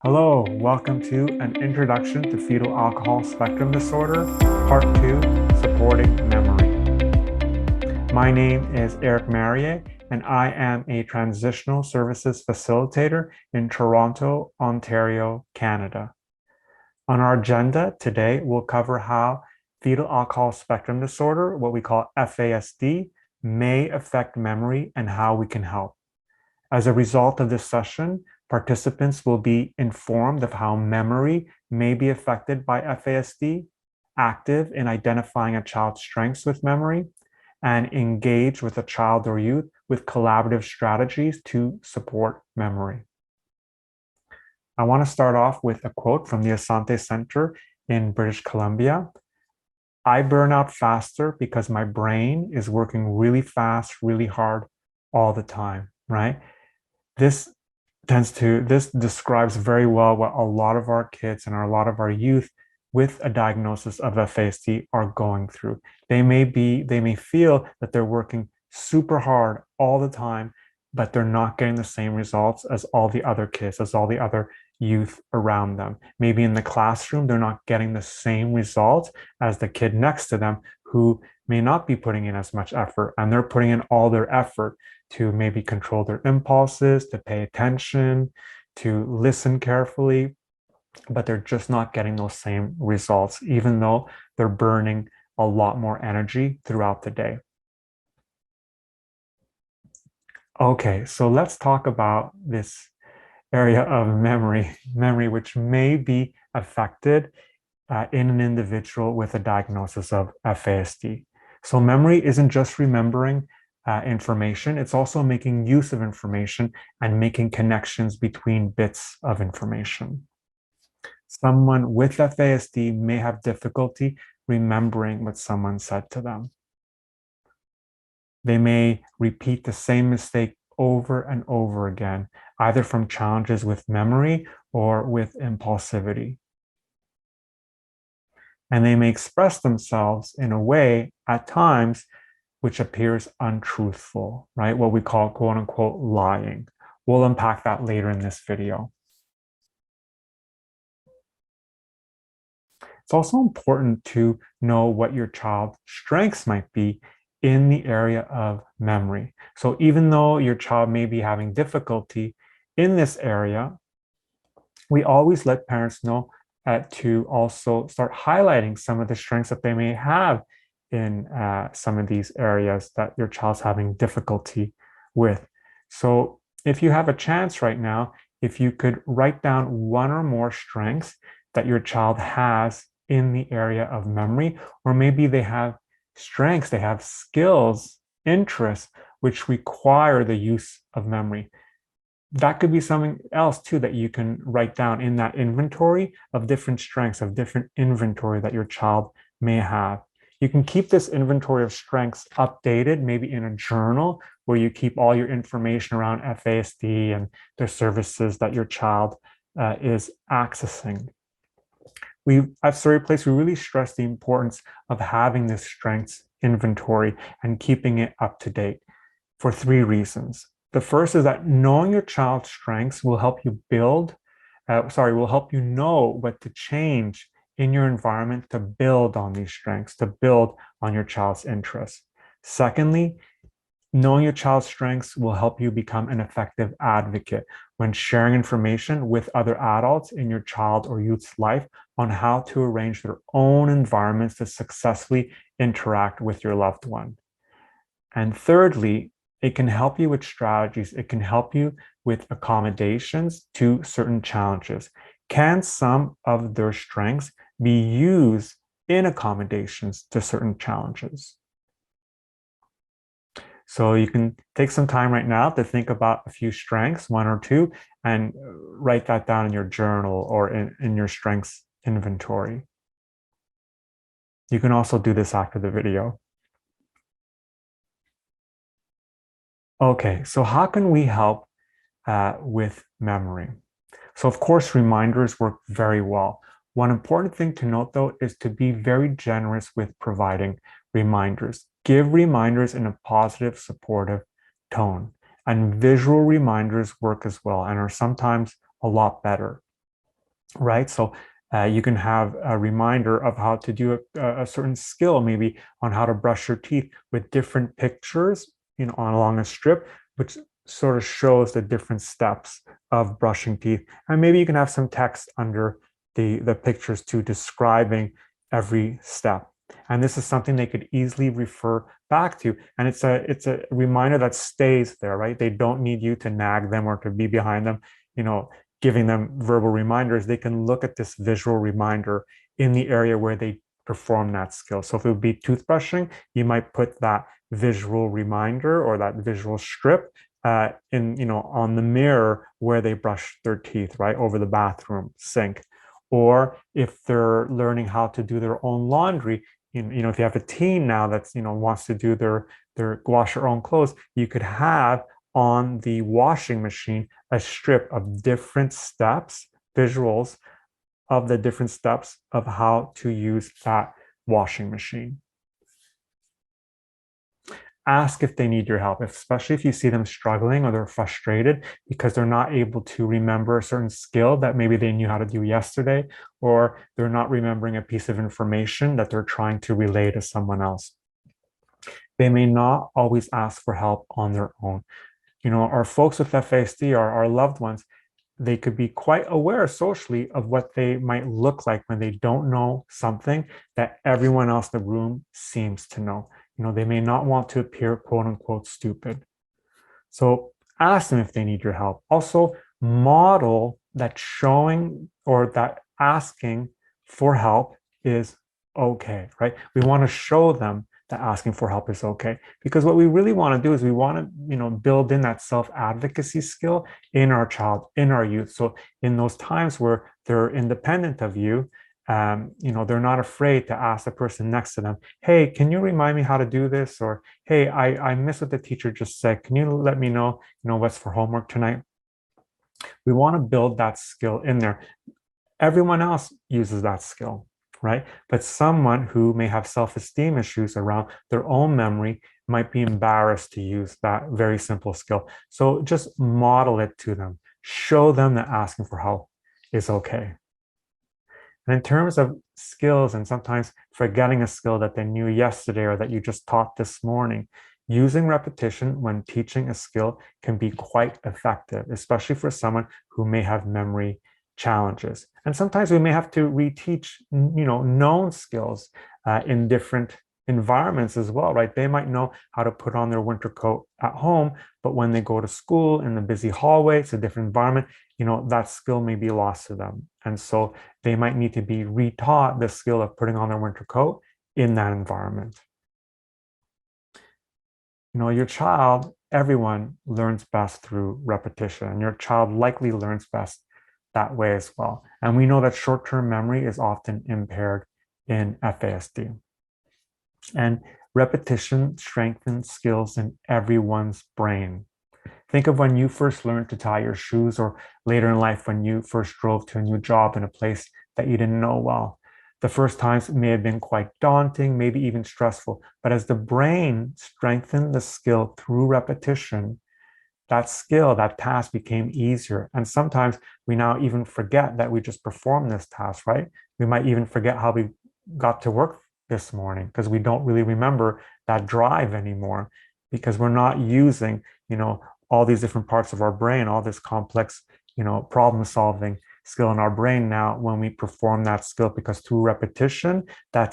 Hello, welcome to an introduction to fetal alcohol spectrum disorder, part 2, supporting memory. My name is Eric Marier, and I am a transitional services facilitator in Toronto, Ontario, Canada. On our agenda today, we'll cover how fetal alcohol spectrum disorder, what we call FASD, may affect memory and how we can help. As a result of this session, participants will be informed of how memory may be affected by FASD, active in identifying a child's strengths with memory, and engage with a child or youth with collaborative strategies to support memory. I want to start off with a quote from the Asante Center in British Columbia. "I burn out faster because my brain is working really fast, really hard all the time," right? This describes very well what a lot of our kids and a lot of our youth with a diagnosis of FASD are going through. They may feel that they're working super hard all the time, but they're not getting the same results as all the other kids, as all the other youth around them. Maybe in the classroom, they're not getting the same results as the kid next to them who may not be putting in as much effort, and they're putting in all their effort to maybe control their impulses, to pay attention, to listen carefully, but they're just not getting those same results, even though they're burning a lot more energy throughout the day. Okay, so let's talk about this area of memory which may be affected in an individual with a diagnosis of FASD. So memory isn't just remembering information, it's also making use of information and making connections between bits of information. Someone with FASD may have difficulty remembering what someone said to them. They may repeat the same mistake over and over again, either from challenges with memory or with impulsivity. And they may express themselves in a way at times which appears untruthful, right? What we call quote unquote lying. We'll unpack that later in this video. It's also important to know what your child's strengths might be in the area of memory. So even though your child may be having difficulty in this area, we always let parents know to also start highlighting some of the strengths that they may have in some of these areas that your child's having difficulty with. So if you have a chance right now, if you could write down one or more strengths that your child has in the area of memory, or maybe they have strengths, they have skills, interests, which require the use of memory. That could be something else too that you can write down in that inventory of different strengths, of different inventory that your child may have. You can keep this inventory of strengths updated, maybe in a journal where you keep all your information around FASD and the services that your child is accessing. At Surreyplace, we really stress the importance of having this strengths inventory and keeping it up to date for 3 reasons. The first is that knowing your child's strengths will help you will help you know what to change in your environment to build on these strengths, to build on your child's interests. Secondly, knowing your child's strengths will help you become an effective advocate when sharing information with other adults in your child or youth's life on how to arrange their own environments to successfully interact with your loved one. And thirdly, it can help you with strategies. It can help you with accommodations to certain challenges. Can some of their strengths be used in accommodations to certain challenges? So you can take some time right now to think about a few strengths, 1 or 2, and write that down in your journal or in your strengths inventory. You can also do this after the video. Okay, so how can we help with memory? So of course, reminders work very well. One important thing to note though is to be very generous with providing reminders. Give reminders in a positive, supportive tone. And visual reminders work as well and are sometimes a lot better. right? So you can have a reminder of how to do a certain skill, maybe on how to brush your teeth with different pictures, on along a strip, which sort of shows the different steps of brushing teeth. And maybe you can have some text under the pictures too, describing every step. And this is something they could easily refer back to. And it's a reminder that stays there, right? They don't need you to nag them or to be behind them, giving them verbal reminders. They can look at this visual reminder in the area where they perform that skill. So if it would be toothbrushing, you might put that visual reminder or that visual strip on the mirror where they brush their teeth, right, over the bathroom sink. Or if they're learning how to do their own laundry, if you have a teen now that's wants to do their wash their own clothes, you could have on the washing machine a strip of different steps, visuals of the different steps of how to use that washing machine. Ask if they need your help, especially if you see them struggling or they're frustrated because they're not able to remember a certain skill that maybe they knew how to do yesterday, or they're not remembering a piece of information that they're trying to relay to someone else. They may not always ask for help on their own. Our folks with FASD, our loved ones, they could be quite aware socially of what they might look like when they don't know something that everyone else in the room seems to know. They may not want to appear quote unquote stupid. So ask them if they need your help. Also, model that showing or that asking for help is okay, right? We want to show them that asking for help is okay, because what we really want to do is we want to build in that self-advocacy skill in our child, in our youth. So in those times where they're independent of you, they're not afraid to ask the person next to them, hey, can you remind me how to do this? Or hey, I missed what the teacher just said, can you let me know what's for homework tonight? We want to build that skill in there. Everyone else uses that skill, right? But someone who may have self-esteem issues around their own memory might be embarrassed to use that very simple skill. So just model it to them. Show them that asking for help is okay. And in terms of skills and sometimes forgetting a skill that they knew yesterday or that you just taught this morning, using repetition when teaching a skill can be quite effective, especially for someone who may have memory challenges. And sometimes we may have to reteach, known skills in different environments as well, right? They might know how to put on their winter coat at home, but when they go to school in the busy hallway, it's a different environment, that skill may be lost to them. And so they might need to be retaught the skill of putting on their winter coat in that environment. Your child, everyone learns best through repetition, and your child likely learns best that way as well. And we know that short-term memory is often impaired in FASD. And repetition strengthens skills in everyone's brain. Think of when you first learned to tie your shoes, or later in life when you first drove to a new job in a place that you didn't know well. The first times may have been quite daunting, maybe even stressful, but as the brain strengthened the skill through repetition, that skill, that task became easier. And sometimes we now even forget that we just performed this task, right? We might even forget how we got to work this morning because we don't really remember that drive anymore, because we're not using, all these different parts of our brain, all this complex, problem solving skill in our brain now when we perform that skill, because through repetition, that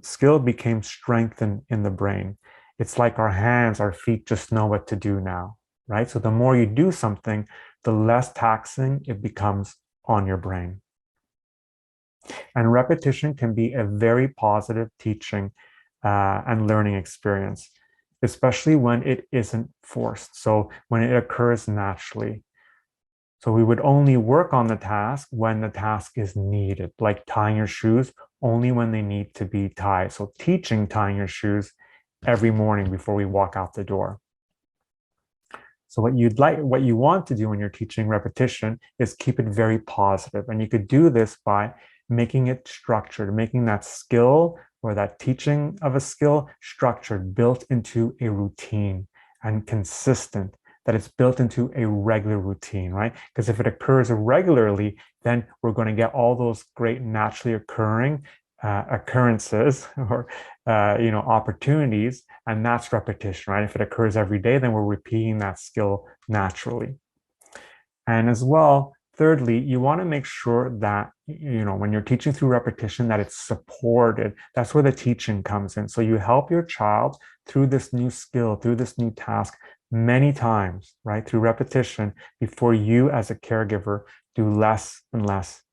skill became strengthened in the brain. It's like our hands, our feet just know what to do now, right? So the more you do something, the less taxing it becomes on your brain. And repetition can be a very positive teaching and learning experience, especially when it isn't forced. So when it occurs naturally. So we would only work on the task when the task is needed, like tying your shoes only when they need to be tied. So teaching tying your shoes every morning before we walk out the door. So what you want to do when you're teaching repetition is keep it very positive. And you could do this by making it structured, making that skill or that teaching of a skill structured, built into a routine and consistent, that it's built into a regular routine, right? Because if it occurs regularly, then we're going to get all those great naturally occurring occurrences or opportunities, and that's repetition, right? If it occurs every day, then we're repeating that skill naturally. And as well, thirdly, you want to make sure that, when you're teaching through repetition, that it's supported. That's where the teaching comes in. So you help your child through this new skill, through this new task many times, right? Through repetition before you as a caregiver do less and less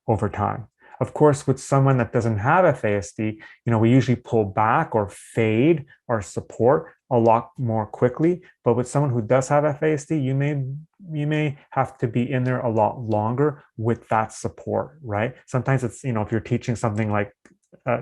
over time. Of course, with someone that doesn't have FASD, we usually pull back or fade our support a lot more quickly. But with someone who does have FASD, you may have to be in there a lot longer with that support, right? Sometimes it's, if you're teaching something like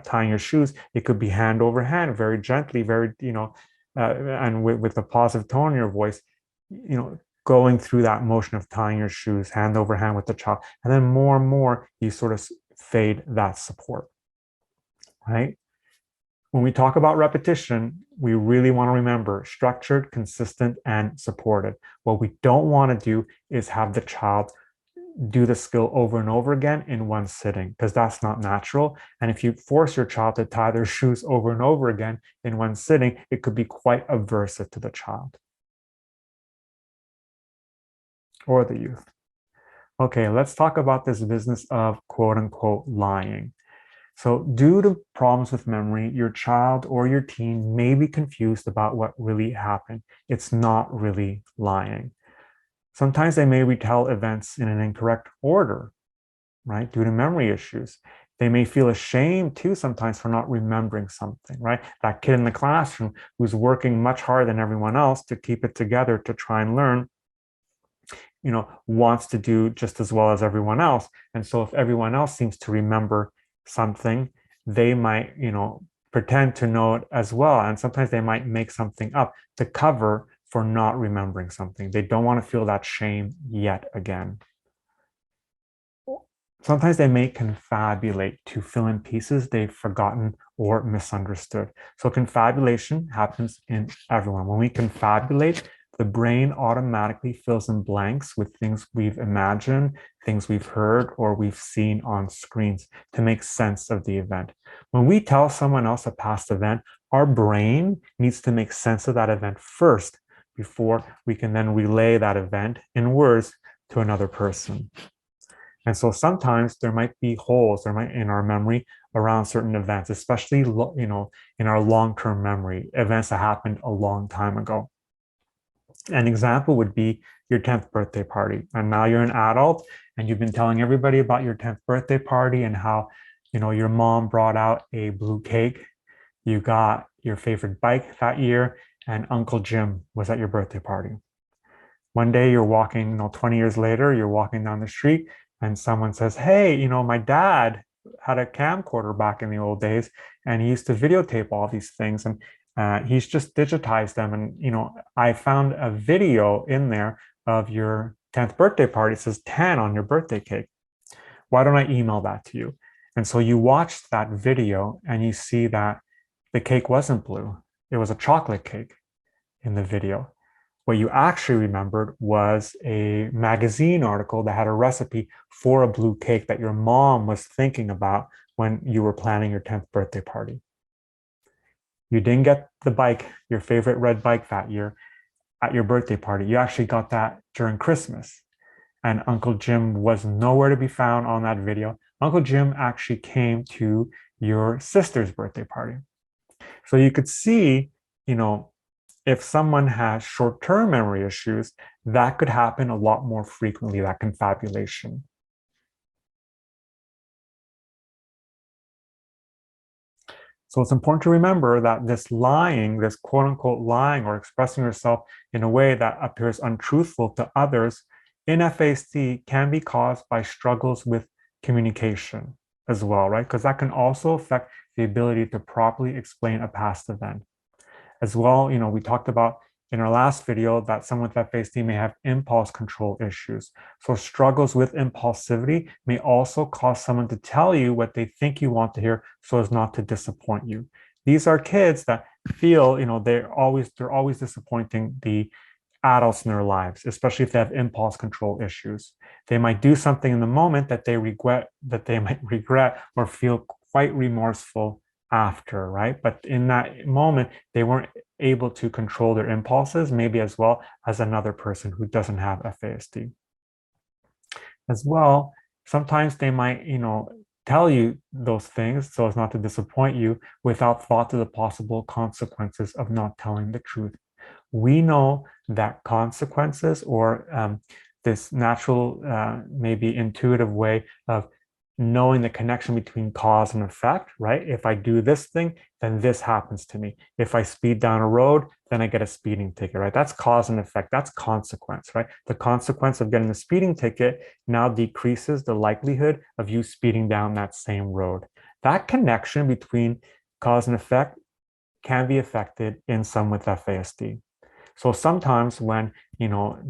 tying your shoes, it could be hand over hand, very gently, very, and with a positive tone in your voice, going through that motion of tying your shoes hand over hand with the child. And then more and more, you sort of fade that support, right? When we talk about repetition, we really want to remember structured, consistent, and supported. What we don't want to do is have the child do the skill over and over again in one sitting, because that's not natural. And if you force your child to tie their shoes over and over again in one sitting, it could be quite aversive to the child or the youth. Okay, let's talk about this business of quote unquote lying. So due to problems with memory, your child or your teen may be confused about what really happened. It's not really lying. Sometimes they may retell events in an incorrect order, right? Due to memory issues. They may feel ashamed too sometimes for not remembering something, right? That kid in the classroom who's working much harder than everyone else to keep it together to try and learn, wants to do just as well as everyone else. And so if everyone else seems to remember something, they might, pretend to know it as well. And sometimes they might make something up to cover for not remembering something. They don't want to feel that shame yet again. Sometimes they may confabulate to fill in pieces they've forgotten or misunderstood. So confabulation happens in everyone. When we confabulate, the brain automatically fills in blanks with things we've imagined, things we've heard, or we've seen on screens to make sense of the event. When we tell someone else a past event, our brain needs to make sense of that event first before we can then relay that event in words to another person. And so sometimes there might be holes in our memory around certain events, especially in our long-term memory, events that happened a long time ago. An example would be your 10th birthday party. And now you're an adult and you've been telling everybody about your 10th birthday party and how, your mom brought out a blue cake. You got your favorite bike that year, and Uncle Jim was at your birthday party. One day you're walking, 20 years later, you're walking down the street and someone says, hey, my dad had a camcorder back in the old days and he used to videotape all these things. And he's just digitized them. And, I found a video in there of your 10th birthday party. It says 10 on your birthday cake. Why don't I email that to you? And so you watch that video and you see that the cake wasn't blue. It was a chocolate cake in the video. What you actually remembered was a magazine article that had a recipe for a blue cake that your mom was thinking about when you were planning your 10th birthday party. You didn't get the bike, your favorite red bike that year at your birthday party. You actually got that during Christmas. And Uncle Jim was nowhere to be found on that video. Uncle Jim actually came to your sister's birthday party. So you could see, if someone has short-term memory issues, that could happen a lot more frequently, that confabulation. So it's important to remember that this lying, this quote unquote lying or expressing yourself in a way that appears untruthful to others in FASD can be caused by struggles with communication as well, right? Because that can also affect the ability to properly explain a past event. As well, we talked about in our last video that someone with FASD may have impulse control issues. So struggles with impulsivity may also cause someone to tell you what they think you want to hear so as not to disappoint you. These are kids that feel, they're always disappointing the adults in their lives, especially if they have impulse control issues. They might do something in the moment that they might regret or feel quite remorseful after, right? But in that moment, they weren't able to control their impulses, maybe as well as another person who doesn't have FASD. As well, sometimes they might, tell you those things so as not to disappoint you without thought to the possible consequences of not telling the truth. We know that consequences or this natural, maybe intuitive way of knowing the connection between cause and effect, right? If I do this thing, then this happens to me. If I speed down a road, then I get a speeding ticket, right? That's cause and effect. That's consequence, right? The consequence of getting the speeding ticket now decreases the likelihood of you speeding down that same road. That connection between cause and effect can be affected in some with FASD. So sometimes when,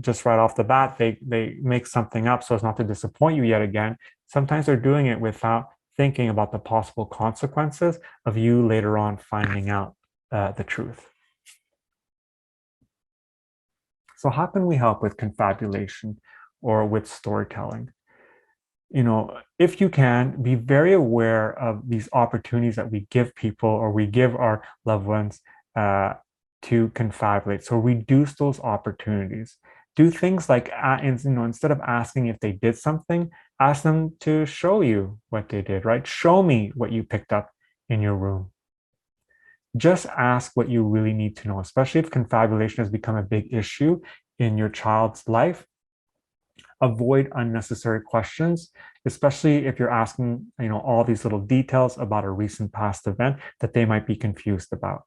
just right off the bat, they make something up so as not to disappoint you yet again, sometimes they're doing it without thinking about the possible consequences of you later on finding out the truth. So how can we help with confabulation or with storytelling? If you can, be very aware of these opportunities that we give people or we give our loved ones to confabulate. So reduce those opportunities. Do things like, instead of asking if they did something, ask them to show you what they did, right? Show me what you picked up in your room. Just ask what you really need to know, especially if confabulation has become a big issue in your child's life. Avoid unnecessary questions, especially if you're asking, all these little details about a recent past event that they might be confused about.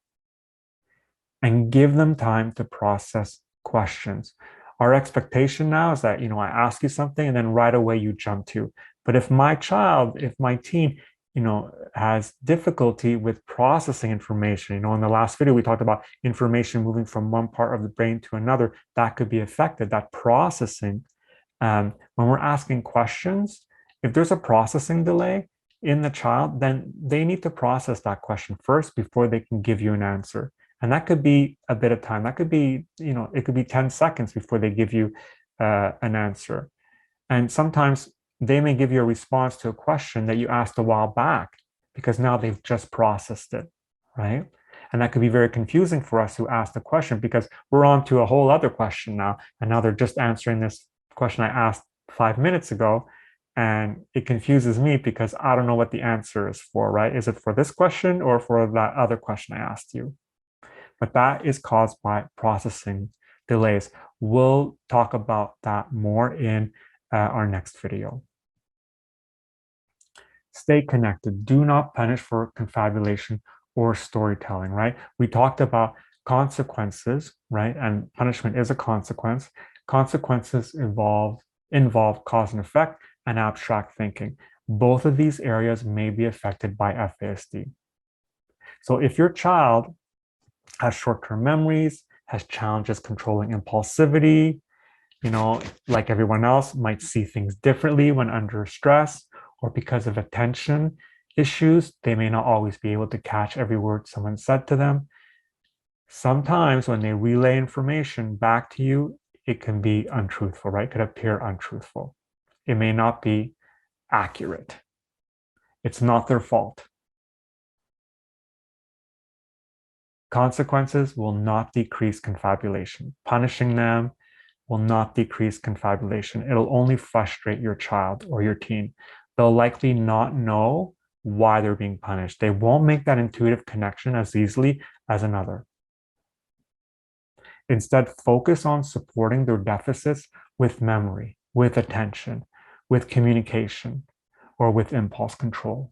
And give them time to process questions. Our expectation now is that, I ask you something and then right away you jump to. But if my teen, has difficulty with processing information, in the last video, we talked about information moving from one part of the brain to another, that could be affected, that processing. When we're asking questions, if there's a processing delay in the child, then they need to process that question first before they can give you an answer. And that could be a bit of time. That could be, it could be 10 seconds before they give you an answer. And sometimes they may give you a response to a question that you asked a while back because now they've just processed it, right? And that could be very confusing for us who asked the question because we're on to a whole other question now. And now they're just answering this question I asked 5 minutes ago. And it confuses me because I don't know what the answer is for, right? Is it for this question or for that other question I asked you? But that is caused by processing delays. We'll talk about that more in our next video. Stay connected. Do not punish for confabulation or storytelling, right? We talked about consequences, right? And punishment is a consequence. Consequences involve cause and effect and abstract thinking. Both of these areas may be affected by FASD. So if your child has short-term memories, has challenges controlling impulsivity, like everyone else, might see things differently when under stress, or because of attention issues, they may not always be able to catch every word someone said to them. Sometimes when they relay information back to you, it can be untruthful, right? It could appear untruthful. It may not be accurate. It's not their fault. Consequences will not decrease confabulation. Punishing them will not decrease confabulation. It'll only frustrate your child or your teen. They'll likely not know why they're being punished. They won't make that intuitive connection as easily as another. Instead, focus on supporting their deficits with memory, with attention, with communication, or with impulse control.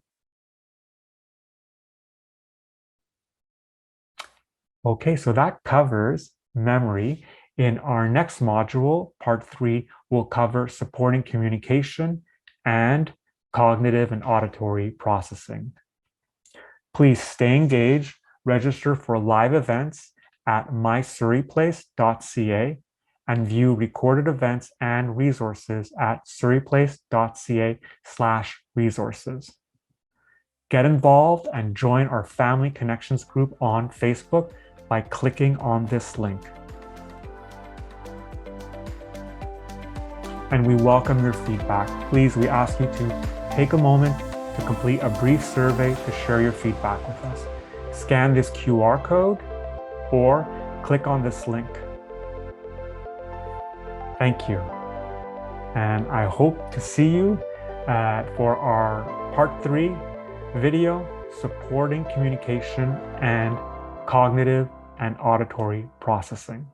Okay, so that covers memory. In our next module, part 3, we'll cover supporting communication and cognitive and auditory processing. Please stay engaged, register for live events at mysurreyplace.ca and view recorded events and resources at surreyplace.ca/resources. Get involved and join our Family Connections group on Facebook by clicking on this link. and we welcome your feedback. Please, we ask you to take a moment to complete a brief survey to share your feedback with us. Scan this QR code or click on this link. Thank you. And I hope to see you for our part 3 video, supporting communication and cognitive and auditory processing.